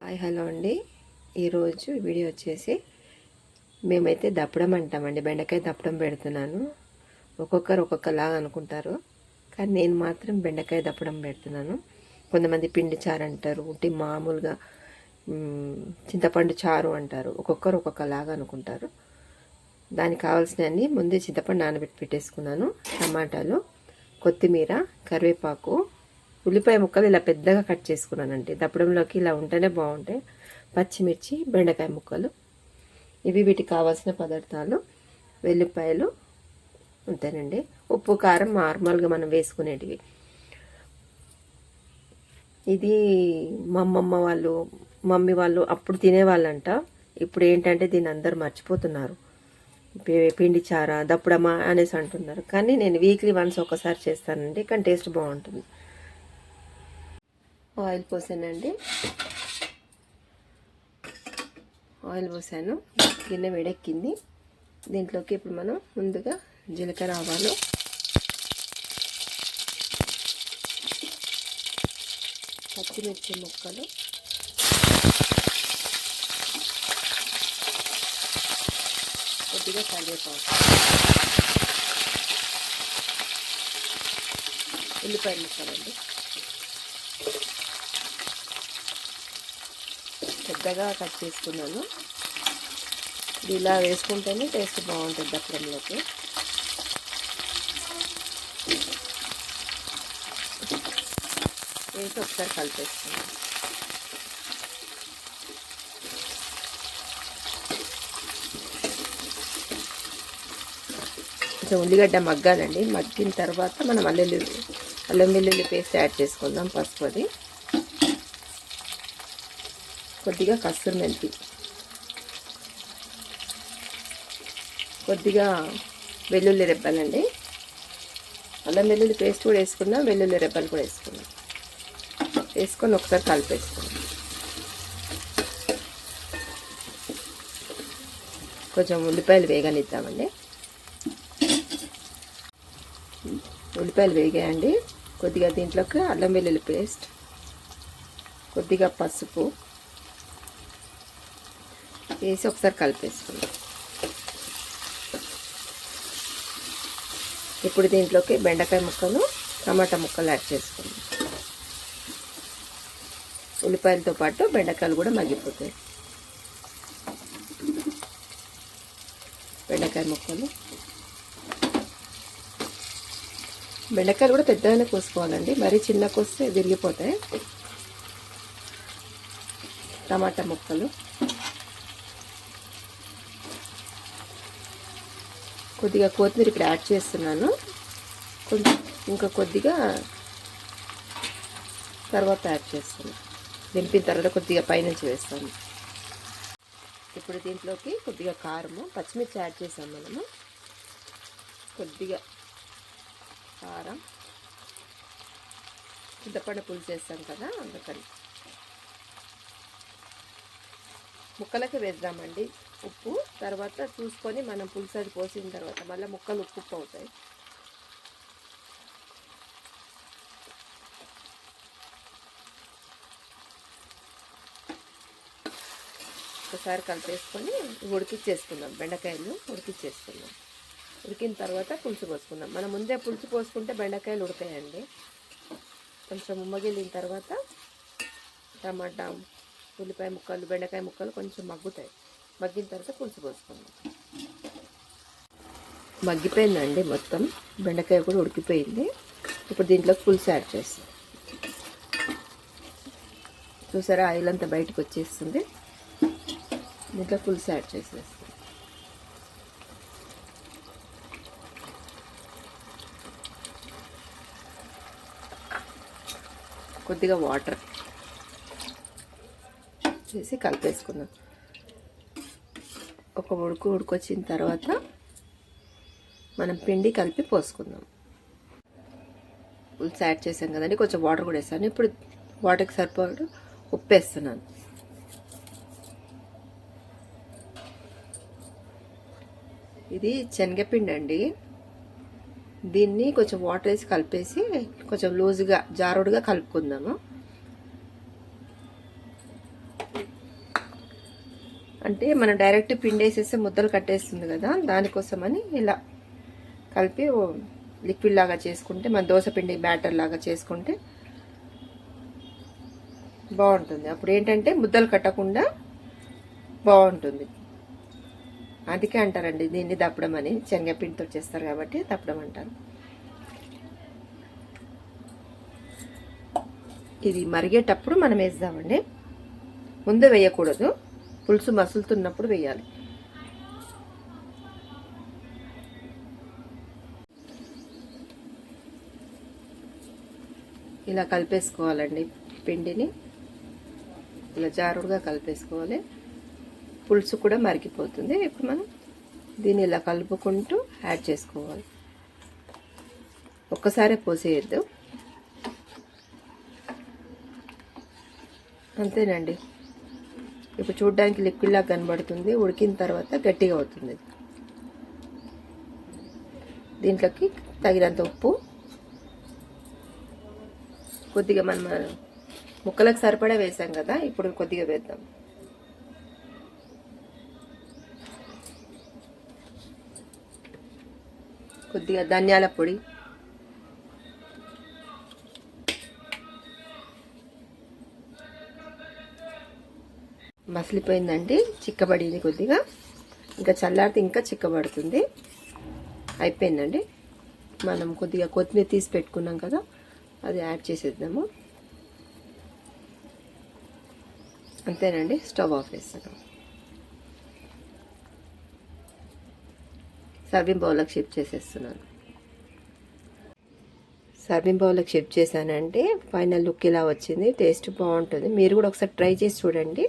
Hi hello అండి. ఈరోజు video వచ్చేసి మేమైతే దప్పడం అంటామండి. బెండకాయ దప్పడం పెడుతున్నాను. ఒక్కొక్కరు ఒక్కొక్కలాగా అనుకుంటారు, కానీ నేను మాత్రం బెండకాయ దప్పడం పెడుతున్నాను. కొంతమంది పిండి చారు అంటారు, ఉట్టి మామూలుగా చింతపండు చారు అంటారు. ఒక్కొక్కరు ఒక్కొక్కలాగా అనుకుంటారు. దానికి కావాల్సినవన్నీ ముందే చింతపండు నానబెట్టి పెట్టేసుకున్నాను. టమాటాలు, కొత్తిమీర, కరివేపాకు, ఉల్లిపాయ ముక్కలు ఇలా పెద్దగా కట్ చేసుకున్నానండి. దప్పడంలోకి ఇలా ఉంటేనే బాగుంటాయి. పచ్చిమిర్చి, బెండకాయ ముక్కలు, ఇవి వీటికి కావాల్సిన పదార్థాలు. వెల్లిపాయలు అంతేనండి. ఉప్పు, కారం నార్మల్గా మనం వేసుకునేటివి. ఇది మా అమ్మమ్మ వాళ్ళు, మమ్మీ వాళ్ళు అప్పుడు తినేవాళ్ళంట. ఇప్పుడు ఏంటంటే దీన్ని అందరు మర్చిపోతున్నారు. పిండి చారా, దప్పడమా అనేసి అంటున్నారు. కానీ నేను వీక్లీ వన్స్ ఒకసారి చేస్తానండి, కానీ టేస్ట్ బాగుంటుంది. ఆయిల్ పోసానండి. ఆయిల్ పోసాను, గిన్నె వేడెక్కింది. దీంట్లోకి ఇప్పుడు మనం ముందుగా జీలకర్ర, ఆవాలు, పచ్చిమిర్చి ముక్కలు, కొద్దిగా కరివేపాకు, ఉల్లిపాయ ముక్కలండి పెద్దగా కట్ చేసుకున్నాను. ఇలా వేసుకుంటేనే టేస్ట్ బాగుంటుంది దప్పడంలోకి. వేసి ఒకసారి కలిపేసుకున్నాను. కొంచెం ఉల్లిగడ్డ మగ్గాలండి. మగ్గిన తర్వాత మనం అల్లం వెల్లుల్లి పేస్ట్ యాడ్ చేసుకుందాం. పసుపు, అది కొద్దిగా కస్తూరి మెంతి, కొద్దిగా వెల్లుల్లి రెబ్బలండి. అల్లం వెల్లుల్లి పేస్ట్ కూడా వేసుకున్నాం, వెల్లుల్లి రెబ్బలు కూడా వేసుకున్నాం. వేసుకొని ఒకసారి కలిపేసుకున్నాం. కొంచెం ఉల్లిపాయలు వేగనిద్దామండి. ఉల్లిపాయలు వేగాయండి. కొద్దిగా దీంట్లోకి అల్లం వెల్లుల్లి పేస్ట్, కొద్దిగా పసుపు వేసి ఒకసారి కలిపేసుకుందాం. ఇప్పుడు దీంట్లోకి బెండకాయ ముక్కలు, టమాటా ముక్కలు యాడ్ చేసుకుందాం. ఉల్లిపాయలతో పాటు బెండకాయలు కూడా మగ్గిపోతాయి. బెండకాయ ముక్కలు, బెండకాయలు కూడా పెద్దగానే కోసుకోవాలండి, మరీ చిన్న కోస్తే విరిగిపోతాయి. టమాటా ముక్కలు, కొద్దిగా కొత్తిమీర ఇక్కడ యాడ్ చేస్తున్నాను. కొంచెం ఇంకా కొద్దిగా తర్వాత యాడ్ చేస్తున్నాను. దింపిన తర్వాత కొద్దిగా పైనుంచి వేస్తాను. ఇప్పుడు దీంట్లోకి కొద్దిగా కారము, పచ్చిమిర్చి యాడ్ చేసాము మనము. కొద్దిగా కారం, చింతపండు పులుసు వేస్తాం కదా, అందుకని ముక్కలకి వేద్దామండి ఉప్పు. తర్వాత చూసుకొని మనం పులుసు అది పోసిన తర్వాత మళ్ళీ ముక్కలు ఉప్పు అవుతాయి. ఒకసారి కలిపేసుకొని ఉడికిచ్చేసుకుందాం. బెండకాయలు ఉడికిచ్చేసుకుందాం. ఉడికిన తర్వాత పులుసు పోసుకుందాం. మనం ముందే పులుసు పోసుకుంటే బెండకాయలు ఉడతాయండి. కొంచెం ఉమ్మగిలిన తర్వాత టమాటా, ఉల్లిపాయ ముక్కలు, బెండకాయ ముక్కలు కొంచెం మగ్గుతాయి. మగ్గిన తర్వాత పులుసు పోసుకుందాం. మగ్గిపోయిందండి మొత్తం, బెండకాయ కూడా ఉడికిపోయింది. ఇప్పుడు దీంట్లో పులుసు యాడ్ చేస్తాం. చూసారా, ఆయిల్ అంతా బయటకు వచ్చేస్తుంది. దీంట్లో పులుసు యాడ్ చేసేస్తాం. కొద్దిగా వాటర్ చేసి కలిపేసుకుందాం. ఒక ఉడికొచ్చిన తర్వాత మనం పిండి కలిపి పోసుకుందాం. పులుసు యాడ్ చేసాం కదండి, కొంచెం వాటర్ కూడా వేస్తాను. ఇప్పుడు వాటర్కి సరిపడు ఉప్పు వేస్తున్నాను. ఇది శనగపిండి అండి. దీన్ని కొంచెం వాటర్ వేసి కలిపేసి కొంచెం లూజుగా జారుడుగా కలుపుకుందాము. అంటే మనం డైరెక్ట్ పిండి వేసేస్తే ముద్దలు కట్టేస్తుంది కదా, దానికోసమని ఇలా కలిపి లిక్విడ్ లాగా చేసుకుంటే, మన దోశ పిండి బ్యాటర్ లాగా చేసుకుంటే బాగుంటుంది. అప్పుడు ఏంటంటే ముద్దలు కట్టకుండా బాగుంటుంది. అందుకే అంటారండి దీన్ని దప్పడం అని, శనగపిండితో చేస్తారు కాబట్టి దప్పడం అంటారు. ఇది మరిగేటప్పుడు మనం వేద్దామండి, ముందు వేయకూడదు, పులుసు మసులుతున్నప్పుడు వేయాలి. ఇలా కలిపేసుకోవాలండి పిండిని, ఇలా జారుడుగా కలిపేసుకోవాలి. పులుసు కూడా మరిగిపోతుంది. ఇప్పుడు మనం దీన్ని ఇలా కలుపుకుంటూ యాడ్ చేసుకోవాలి. ఒక్కసారే పోసేయద్దు. అంతేనండి. ఇప్పుడు చూడడానికి లిక్విడ్ లాగా కనబడుతుంది, ఉడికిన తర్వాత గట్టిగా అవుతుంది. దీంట్లోకి తగినంత ఉప్పు, కొద్దిగా మనం ముక్కలకు సరిపడా వేసాం కదా, ఇప్పుడు కొద్దిగా వేద్దాం. కొద్దిగా ధనియాల పొడి, మసిలిపోయిందండి, చిక్కబడింది కొద్దిగా. ఇంకా చల్లారితే ఇంకా చిక్కబడుతుంది. అయిపోయిందండి. మనం కొద్దిగా కొత్తిమీర తీసి పెట్టుకున్నాం కదా, అది యాడ్ చేసేద్దాము. అంతేనండి, స్టవ్ ఆఫ్ చేస్తాను. సర్వింగ్ బౌల్లోకి షిఫ్ట్ చేసేస్తున్నాను. సర్వింగ్ బౌల్లోకి షిఫ్ట్ చేశానంటే ఫైనల్ లుక్ ఇలా వచ్చింది. టేస్ట్ బాగుంటుంది. మీరు కూడా ఒకసారి ట్రై చేసి చూడండి.